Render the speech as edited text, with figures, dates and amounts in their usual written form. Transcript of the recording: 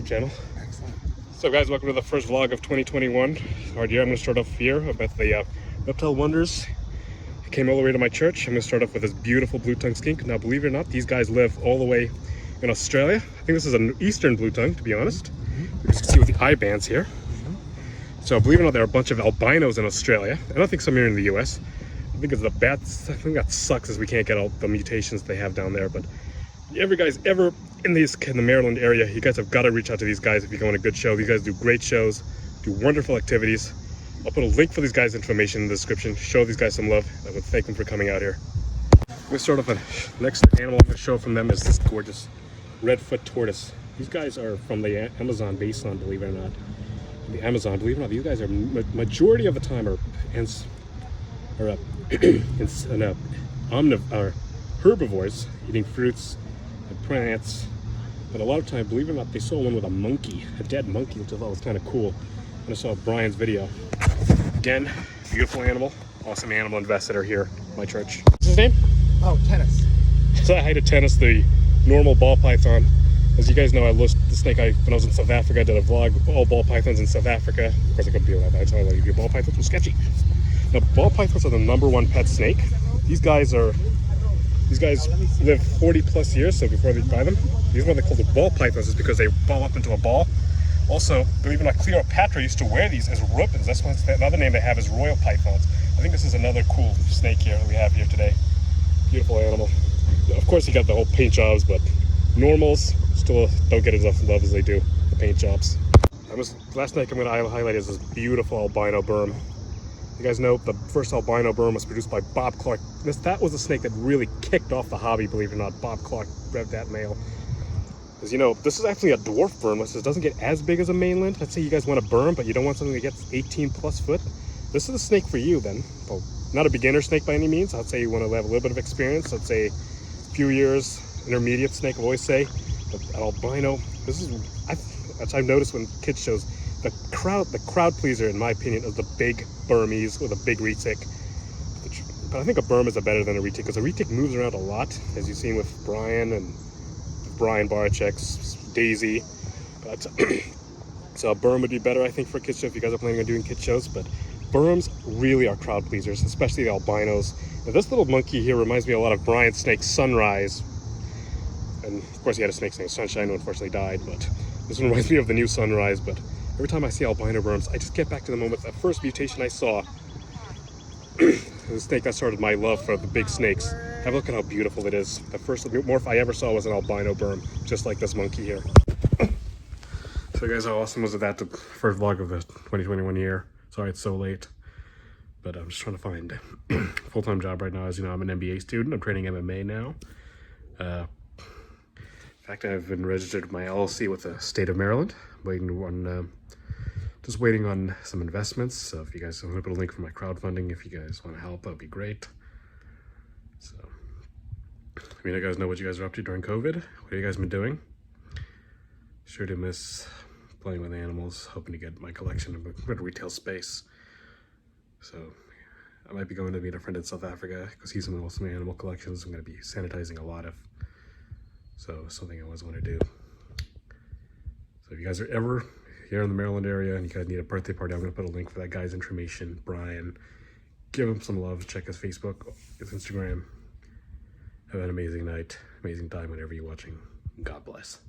channel. Excellent. So guys, welcome to the first vlog of 2021. Our year. I'm going to start off here about the Reptile Wonders. I came all the way to my church. I'm going to start off with this beautiful blue-tongue skink. Now, believe it or not, these guys live all the way in Australia. I think this is an eastern blue-tongue, to be honest. You can see with the eye bands here. So believe it or not, there are a bunch of albinos in Australia. I don't think some here in the US. I think it's the bats. I think that sucks as we can't get all the mutations they have down there. But every guys ever in the Maryland area, you guys have got to reach out to these guys if you go on a good show. These guys do great shows, do wonderful activities. I'll put a link for these guys' information in the description. Show these guys some love. I would thank them for coming out here. We'll start off. The next animal I'm going to show from them is this gorgeous redfoot tortoise. These guys are from the Amazon basin, believe it or not. The Amazon, believe it or not, these guys are majority of the time are herbivores, eating fruits and plants. But a lot of time, believe it or not, they saw one with a monkey, a dead monkey, which I thought was kind of cool. And I saw Brian's video. Again, beautiful animal, awesome animal ambassador here at my church. What's his name? Oh, tennis. So I had a tennis, the normal ball python. As you guys know, I lost the snake when I was in South Africa. I did a vlog, all ball pythons in South Africa. Of course, I couldn't be allowed that. So I let you do ball pythons. Were sketchy. Now, ball pythons are the #1 pet snake. These guys live 40 plus years, so before they buy them. The reason why they call them ball pythons is because they ball up into a ball. Also, believe it or not, Cleopatra used to wear these as ribbons. That's why another name they have is royal pythons. I think this is another cool snake here that we have here today. Beautiful animal. Of course, you got the whole paint jobs, but normals still don't get as much love as they do the paint jobs. Last snake I'm going to highlight is this beautiful albino berm. You guys know the first albino berm was produced by Bob Clark. That was the snake that really kicked off the hobby, believe it or not. Bob Clark bred that male. As you know, this is actually a dwarf berm, so it doesn't get as big as a mainland. Let's say you guys want a berm, but you don't want something that gets 18 plus foot. This is the snake for you then. Well, not a beginner snake by any means. I'd say you want to have a little bit of experience. Let's say a few years, intermediate snake, I always say. But an albino, this is, as I've noticed when kids shows, the crowd pleaser, in my opinion, is the big Burmese with a big retic. But I think a berm is better than a retic because a retic moves around a lot, as you've seen with Brian and Brian Barchek's Daisy. But so a berm would be better, I think, for a kid show if you guys are planning on doing kid shows. But berms really are crowd pleasers, especially the albinos. Now, this little monkey here reminds me a lot of Brian's snake Sunrise. And of course he had a snake named Sunshine who unfortunately died, but this one reminds me of the new Sunrise. But every time I see albino berms, I just get back to the moment, that first mutation I saw. The snake that started my love for the big snakes. Have a look at how beautiful it is. The first morph I ever saw was an albino berm, just like this monkey here. So guys, how awesome was it, that the first vlog of the 2021 year? Sorry it's so late, but I'm just trying to find a full-time job right now. As you know, I'm an MBA student. I'm training MMA now. In fact, I've been registered with my LLC with the state of Maryland. Just waiting on some investments. So if you guys want to put a link for my crowdfunding, if you guys want to help, that would be great. So, let me know, guys, know what you guys are up to during COVID. What have you guys been doing? Sure to miss playing with animals. Hoping to get my collection in a retail space. So I might be going to meet a friend in South Africa because he's in some animal collections. I'm going to be sanitizing a lot of. So something I always want to do. So if you guys are ever here in the Maryland area and you guys need a birthday party, I'm going to put a link for that guy's information, Brian. Give him some love. Check his Facebook, his Instagram. Have an amazing night, amazing time whenever you're watching. God bless.